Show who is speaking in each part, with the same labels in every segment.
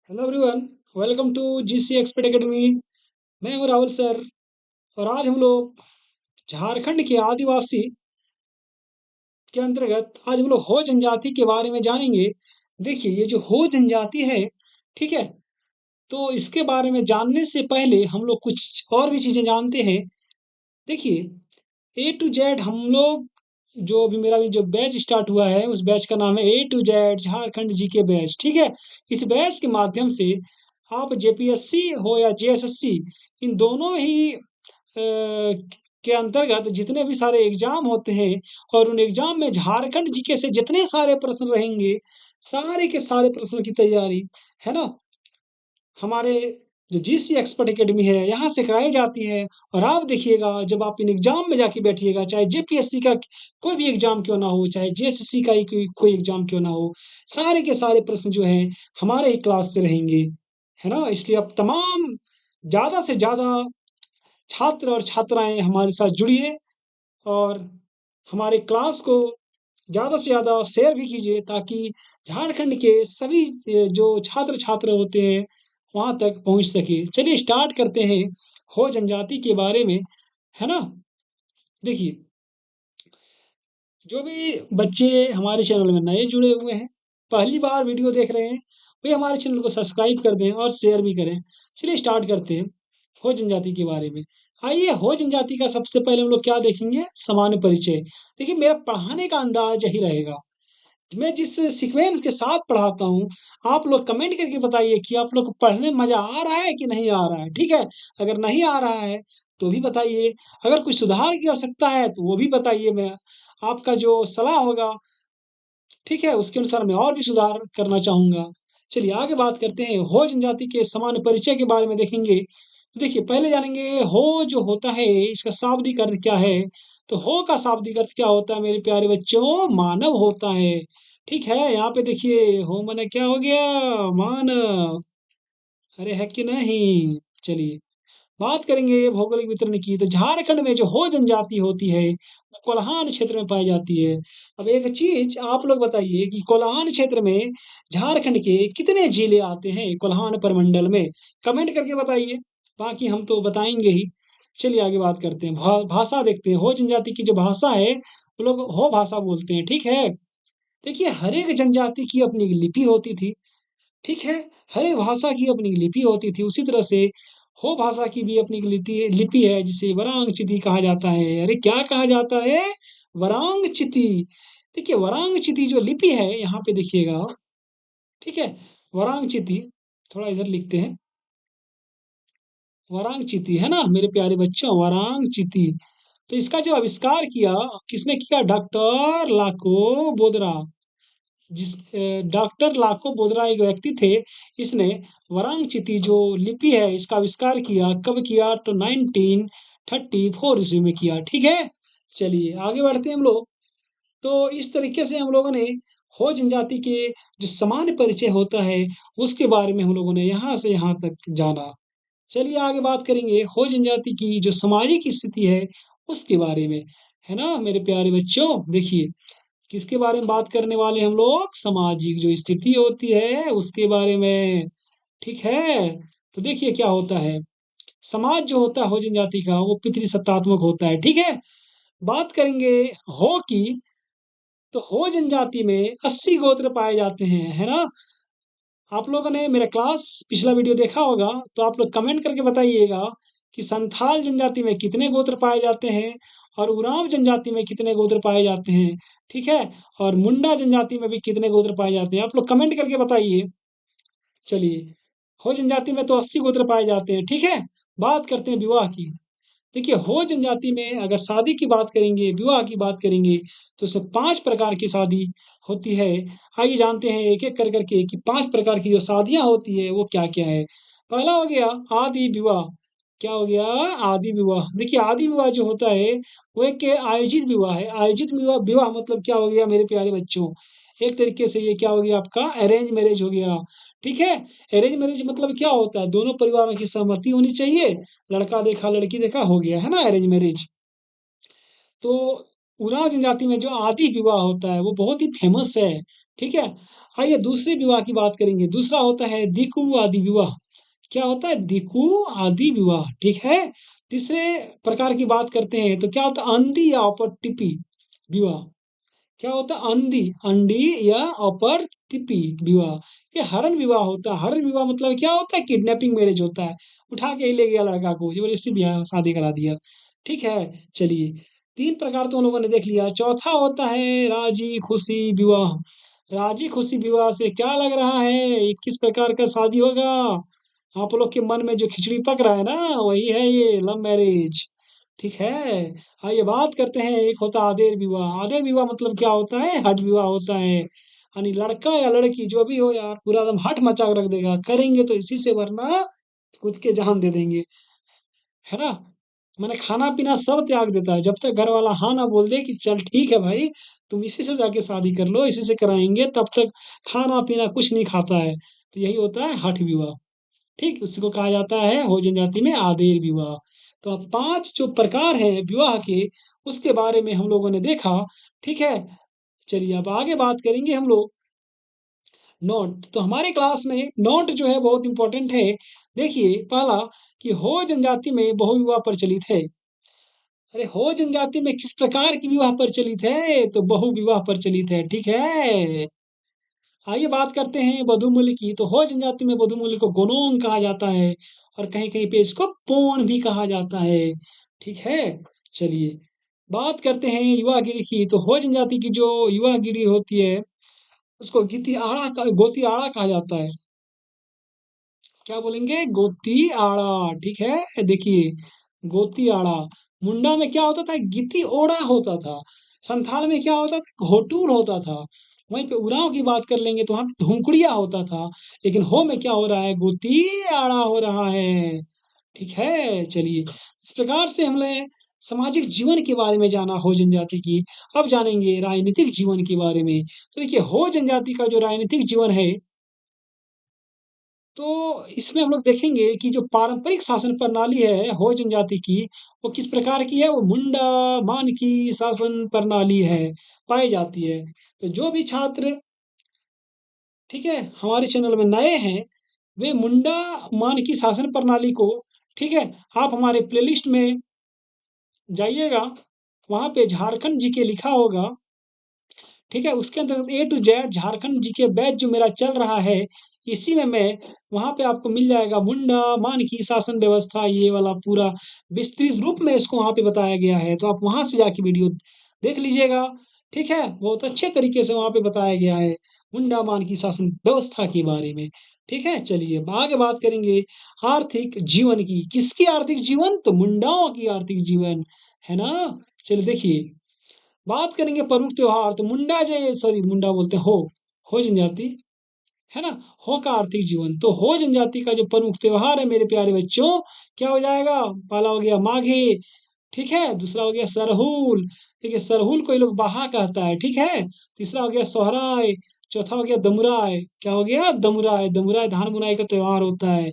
Speaker 1: Hello everyone. Welcome to GC expert academy. मैं हूं Rahul sir. और आज हम लोग झारखंड के आदिवासी के अंतर्गत आज हम लोग हो जनजाति के बारे में जानेंगे। देखिए, ये जो हो जनजाति है, ठीक है, तो इसके बारे में जानने से पहले हम लोग कुछ और भी चीजें जानते हैं। देखिए, ए टू जेड हम लोग जो अभी मेरा भी जो बैच स्टार्ट हुआ है, उस बैच का नाम है A to Z Jharkhand GK batch. ठीक है, इस बैच के माध्यम से आप जेपीएससी हो या जेएसएससी, इन दोनों ही के अंतर्गत जितने भी सारे एग्जाम होते हैं, और उन एग्जाम में झारखंड जीके से जितने सारे प्रश्न रहेंगे, सारे के सारे प्रश्नों की तैयारी, है ना, हमारे जो जीसी एक्सपर्ट एकेडमी है यहाँ से कराई जाती है। और आप देखिएगा, जब आप इन एग्जाम में जाके बैठिएगा, चाहे जेपीएससी का कोई भी एग्जाम क्यों ना हो, चाहे जेएसएससी का ही कोई एग्जाम क्यों ना हो, सारे के सारे प्रश्न जो हैं हमारे ही क्लास से रहेंगे, है ना। इसलिए आप तमाम ज़्यादा से ज़्यादा छात्र और छात्राएं हमारे साथ जुड़िए, और हमारे क्लास को ज़्यादा से ज़्यादा शेयर भी कीजिए, ताकि झारखंड के सभी जो छात्र छात्र होते हैं वहाँ तक पहुँच सके। चलिए स्टार्ट करते हैं हो जनजाति के बारे में, है ना। देखिए, जो भी बच्चे हमारे चैनल में नए जुड़े हुए हैं, पहली बार वीडियो देख रहे हैं, वे हमारे चैनल को सब्सक्राइब कर दें और शेयर भी करें। चलिए स्टार्ट करते हैं हो जनजाति के बारे में। आइए, हो जनजाति का सबसे पहले हम लोग क्या देखेंगे, सामान्य परिचय। देखिए, मेरा पढ़ाने का अंदाज यही रहेगा। मैं जिस सीक्वेंस के साथ पढ़ाता हूँ, आप लोग कमेंट करके बताइए कि आप लोग को पढ़ने में मज़ा आ रहा है कि नहीं आ रहा है, ठीक है? अगर नहीं आ रहा है, तो भी बताइए। अगर कुछ सुधार की आवश्यकता है, तो वो भी बताइए। मैं आपका जो सलाह होगा, ठीक है, उसके अनुसार मैं और भी सुधार करना चाहूँगा। चलिए आगे बात करते हैं, हो जनजाति के सामान्य परिचय के बारे में देखेंगे। तो देखिए, पहले जानेंगे हो जो होता है, इसका शाब्दिक अर्थ क्या है। तो हो का शाब्दिक अर्थ क्या होता है मेरे प्यारे बच्चों, मानव होता है। ठीक है, यहाँ पे देखिए, हो माने क्या हो गया, मानव। अरे है कि नहीं। चलिए बात करेंगे भौगोलिक वितरण की। तो झारखंड में जो हो जनजाति होती है, वो कोल्हान क्षेत्र में पाई जाती है। अब एक चीज आप लोग बताइए कि कोल्हान क्षेत्र में झारखंड के कितने जिले आते हैं कोल्हान प्रमंडल में। कमेंट करके बताइए, बाकी हम तो बताएंगे ही। चलिए आगे बात करते हैं, भाषा देखते हैं। हो जनजाति की जो भाषा है, वो लोग हो भाषा बोलते हैं, ठीक है। देखिए, हर एक जनजाति की अपनी एक लिपि होती थी, ठीक है। हर एक भाषा की अपनी लिपि होती थी, उसी तरह से हो भाषा की भी अपनी एक लिपि लिपि है, जिसे वरांगचिति कहा जाता है। अरे क्या कहा जाता है, वरांगचिति। देखिए, वरांगचिति जो लिपि है, यहाँ पे देखिएगा, ठीक है, वरांगचिति, थोड़ा इधर लिखते हैं, वरांगचिति, है ना मेरे प्यारे बच्चों, वरांगचिति। तो इसका जो आविष्कार किया, किसने किया, डॉक्टर लाको बोदरा। डॉक्टर लाको बोदरा एक व्यक्ति थे। इसने वरांगचिति जो लिपि है, इसका आविष्कार किया, कब किया, तो 1934 ईस्वी में किया, ठीक है। चलिए आगे बढ़ते हैं हम लोग। तो इस तरीके से हम लोगों ने हो जनजाति के जो सामान्य परिचय होता है, उसके बारे में हम लोगों ने यहाँ से यहाँ तक जाना। चलिए आगे बात करेंगे हो जनजाति की जो सामाजिक स्थिति है, उसके बारे में, है ना मेरे प्यारे बच्चों। देखिए, किसके बारे में बात करने वाले हम लोग, सामाजिक जो स्थिति होती है उसके बारे में, ठीक है। तो देखिए क्या होता है, समाज जो होता है हो जनजाति का, वो पितृसत्तात्मक होता है, ठीक है। बात करेंगे हो की, तो हो जनजाति में 80 गोत्र पाए जाते हैं, है ना। आप लोगों ने मेरा क्लास पिछला वीडियो देखा होगा, तो आप लोग कमेंट करके बताइएगा कि संथाल जनजाति में कितने गोत्र पाए जाते हैं, और उरांव जनजाति में कितने गोत्र पाए जाते हैं, ठीक है। और मुंडा जनजाति में भी कितने गोत्र पाए जाते हैं, आप लोग कमेंट करके बताइए। चलिए, हो जनजाति में तो 80 गोत्र पाए जाते हैं, ठीक है। बात करते हैं विवाह की। देखिए, हो जनजाति में अगर शादी की बात करेंगे, विवाह की बात करेंगे, तो उसमें 5 प्रकार की शादी होती है। आइए जानते हैं एक-एक कर करके कि 5 प्रकार की जो शादियाँ होती है, वो क्या-क्या है। पहला हो गया आदि विवाह। क्या हो गया, आदि विवाह। देखिए, आदि विवाह जो होता है, वो एक आयोजित विवाह है। आयोजित विवाह विवाह मतलब क्या हो गया मेरे प्यारे बच्चों, एक तरीके से ये क्या हो गया, आपका अरेंज मैरेज हो गया, ठीक है। अरेंज मैरेज मतलब क्या होता है, दोनों परिवारों की सहमति होनी चाहिए, लड़का देखा लड़की देखा हो गया, है ना, अरेंज मैरिज। तो उरांव जनजाति में जो आदि विवाह होता है, वो बहुत ही फेमस है, ठीक है? आइए दूसरे विवाह की बात करेंगे। दूसरा होता है दिकु आदि विवाह। क्या होता है? दिकु आदि विवाह, ठीक है? तीसरे प्रकार की बात करते हैं तो क्या होता है? अंधी या अपटिपी विवाह। क्या होता है? अंडी या अपरतिपी विवाह। ये हरण विवाह होता है। हरण विवाह मतलब क्या होता है? किडनैपिंग मैरिज होता है। उठा के ही ले गया लड़का को, जबरदस्ती ब्याह शादी करा दिया। ठीक है? चलिए, 3 प्रकार तो हम लोगों ने देख लिया। चौथा होता है राजी-खुशी विवाह। राजी-खुशी विवाह से क्या लग रहा है? ये किस प्रकार का शादी होगा? आप लोग के मन में जो खिचड़ी पक रहा है ना, वही है ये लव मैरिज। ठीक है? आइए बात करते हैं, एक होता है आदेर विवाह। आदेर विवाह मतलब क्या होता है? हठ विवाह होता है। यानी लड़का या लड़की जो भी हो यार, पूरा एकदम हठ मचा के रख देगा, करेंगे तो इसी से वरना खुद के जान दे देंगे। है ना? माने खाना-पीना सब त्याग देता है, जब तक घर वाला हाँ ना बोल दे कि चल ठीक है भाई, तुम इसी से जाके शादी कर लो, इसी से कराएँगे, तब तक खाना-पीना कुछ नहीं खाता है। तो यही होता है हठ विवाह। ठीक? उसको कहा जाता है हो जनजाति में आदेर विवाह। तो अब 5 जो प्रकार हैं विवाह के, उसके बारे में हम लोगों ने देखा, ठीक है? चलिए अब आगे बात करेंगे हम लोग नोट। तो हमारे क्लास में नोट जो है बहुत इम्पोर्टेंट है। देखिए पहला कि हो जनजाति में बहुविवाह प्रचलित है। अरे हो जनजाति में किस प्रकार की विवाह प्रचलित है? तो बहुविवाह प्रचलित है, ठीक है? आइए बात करते हैं बधुमूल की। तो हो जनजाति में बधुमूल को गोनोंग कहा जाता है और कहीं-कहीं पे इसको पोन भी कहा जाता है, ठीक है? चलिए, बात करते हैं युवागिरी की। तो हो जनजाति की जो युवागिरी होती है, उसको गोतियाड़ा कहा जाता है। क्या बोलेंगे? गोतियाड़ा, ठीक है? देखिए, गोतियाड़ा। मुंडा में क्या होता था? गितिओड़ा होता था। संथाल में क्या होता था? घोटुर होता था। वहीं पे उरांव की बात कर लेंगे तो वहाँ पे धुंकुड़िया होता था। लेकिन हो में क्या हो रहा है? गोतियाड़ा हो रहा है। ठीक है? चलिए, इस प्रकार से हमने सामाजिक जीवन के बारे में जाना हो जनजाति की। अब जानेंगे राजनीतिक जीवन के बारे में। तो देखिए, हो जनजाति का जो राजनीतिक जीवन है, तो इसमें हम लोग देखेंगे कि जो पारंपरिक शासन प्रणाली है हो जनजाति की, वो किस प्रकार की है? वो मुंडा मान की शासन प्रणाली है, पाई जाती है। तो जो भी छात्र, ठीक है, हमारे चैनल में नए हैं, वे मुंडा मान की शासन प्रणाली को, ठीक है, आप हमारे प्लेलिस्ट में जाइएगा, वहाँ पे झारखंड जीके लिखा होगा, ठीक है? उसके अंतर्गत A to Z Jharkhand GK batch जो मेरा चल रहा है, इसी में मैं वहाँ पे आपको मिल जाएगा मुंडा, मानकी शासन व्यवस्था ये वाला पूरा विस्तृत रूप में इसको वहाँ पे बताया गया है। तो आप वहाँ से जाके वीडियो देख लीजिएगा, ठीक है? बहुत अच्छे तरीके से वहाँ पे बताया गया है, मुंडा मानकी शासन व्यवस्था के बारे में, ठीक है? चलिए अब आगे बात करेंगे आर्थिक जीवन की। किसकी आर्थिक जीवन? तो मुंडाओं की आर्थिक जीवन, है ना? चलिए देखिए, बात करेंगे प्रमुख त्योहार तो मुंडा बोलते हैं हो जनजाति, है ना? हो का आर्थिक जीवन, तो हो जनजाति का जो प्रमुख त्योहार है मेरे प्यारे बच्चों, क्या हो जाएगा? पहला हो गया माघी, ठीक है? दूसरा हो गया सरहुल, ठीक है? सरहुल को ये लोग बाहा कहता है, ठीक है? तीसरा हो गया सोहराय, चौथा हो गया दमुराय, क्या हो गया? दमुराय, दमुराय धान बुनाई का त्योहार होता है।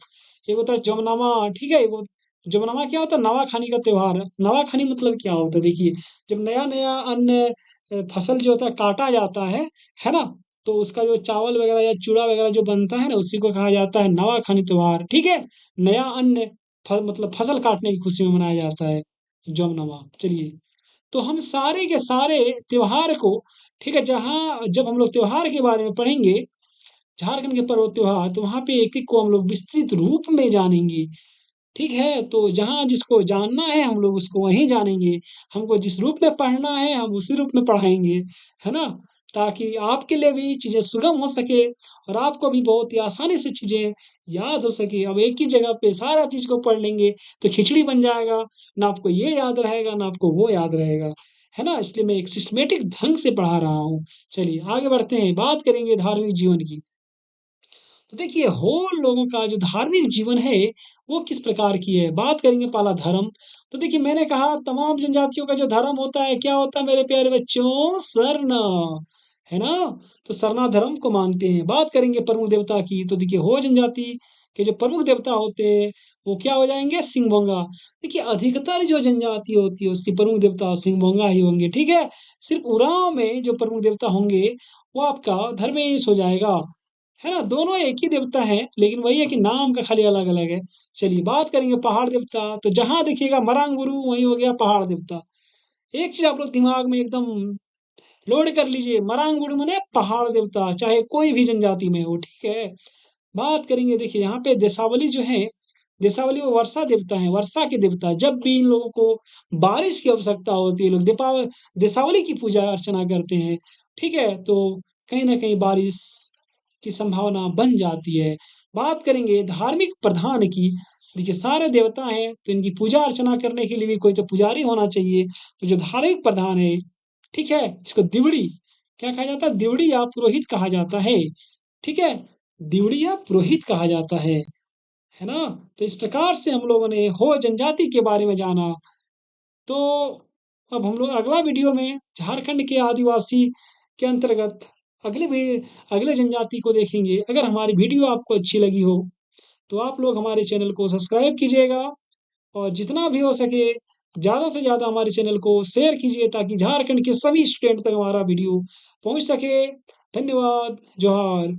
Speaker 1: एक होता है जमनामा, ठीक है? जमनामा क्या होता है? नवाखानी का त्योहार। नवाखानी मतलब क्या होता है? देखिए, जब नया-नया अन्न फसल जो होता है काटा जाता है ना? तो उसका जो चावल वगैरह या चूड़ा वगैरह जो बनता है ना, उसी को कहा जाता है नवाखानी त्योहार, ठीक है? नया अन्न मतलब फसल काटने की खुशी में मनाया जाता है, जमनवा। चलिए, तो हम सारे के सारे त्योहार को, ठीक है, जहाँ जब हम लोग त्योहार के बारे में पढ़ेंगे, झारखंड के पर्व त्योहार, तो वहाँ पे एक-एक को हम लोग विस्तृत रूप में जानेंगे। ठीक है? तो जहाँ जिसको जानना है हम लोग उसको वहीं जानेंगे। हमको जिस रूप में पढ़ना है हम उसी रूप में पढ़ाएँगे, है ना? ताकि आपके लिए भी चीज़ें सुगम हो सके और आपको भी बहुत ही आसानी से चीज़ें याद हो सके। अब एक ही जगह पे सारा चीज़ को पढ़ लेंगे तो खिचड़ी बन जाएगा, ना आपको ये याद रहेगा, ना आपको वो याद रहेगा, है ना? इसलिए मैं एक सिस्टमैटिक ढंग से पढ़ा रहा हूँ। चलिए आगे बढ़ते हैं, बात करेंगे धार्मिक जीवन की। तो देखिए हो लोगों का जो धार्मिक जीवन है वो किस प्रकार की है? बात करेंगे पहला धर्म। तो देखिए मैंने कहा तमाम जनजातियों का जो धर्म होता है क्या होता है मेरे प्यारे बच्चों? सरना, है ना? तो सरना धर्म को मानते हैं। बात करेंगे प्रमुख देवता की तो देखिए हो जनजाति के जो प्रमुख देवता होते हैं वो क्या हो जाएँगे? सिंहभोंगा। देखिए अधिकतर जो जनजाति होती है उसके प्रमुख देवता सिंहभोंगा ही होंगे, ठीक है? सिर्फ़ उरांव में जो प्रमुख देवता होंगे वो आपका धर्मेश हो जाएगा। है ना? दोनों एक ही देवता हैं, लेकिन वही है कि नाम का खाली अलग-अलग है। चलिए बात करेंगे पहाड़ देवता, तो जहाँ देखिएगा मरांगबुरु वहीं हो गया पहाड़ देवता। एक चीज़ आप लोग दिमाग में एकदम लोड कर लीजिए, मरांगबुरु माने पहाड़ देवता, चाहे कोई भी जनजाति में हो, ठीक है? बात करेंगे देखिए यहाँ पे देशावली जो है, देशावली वो वर्षा देवता हैं, वर्षा के देवता। जब भी इन लोगों को बारिश की आवश्यकता होती है, लोग देशावली की पूजा अर्चना करते हैं, ठीक है? तो कहीं न कहीं बारिश की संभावना बन जाती है। बात करेंगे धार्मिक प्रधान की, देखिए सारे देवता हैं, तो इनकी पूजा अर्चना करने के लिए भी कोई तो पुजारी होना चाहिए। तो जो धार्मिक प्रधान है, ठीक है? इसको दिवड़ी क्या कहा जाता है? दिवड़ी या पुरोहित कहा जाता है, ठीक है? दिवड़ी या पुरोहित कहा जाता है ना? तो इस प्रकार से हम लोगों ने हो जनजाति के बारे में जाना। तो अब हम लोग अगला वीडियो में झारखंड के आदिवासी के अंतर्गत अगले भी अगले जनजाति को देखेंगे। अगर हमारी वीडियो आपको अच्छी लगी हो, तो आप लोग हमारे चैनल को सब्सक्राइब कीजिएगा और जितना भी हो सके ज़्यादा से ज़्यादा हमारे चैनल को शेयर कीजिए ताकि झारखंड के सभी स्टूडेंट तक हमारा वीडियो पहुँच सके। धन्यवाद। जोहार।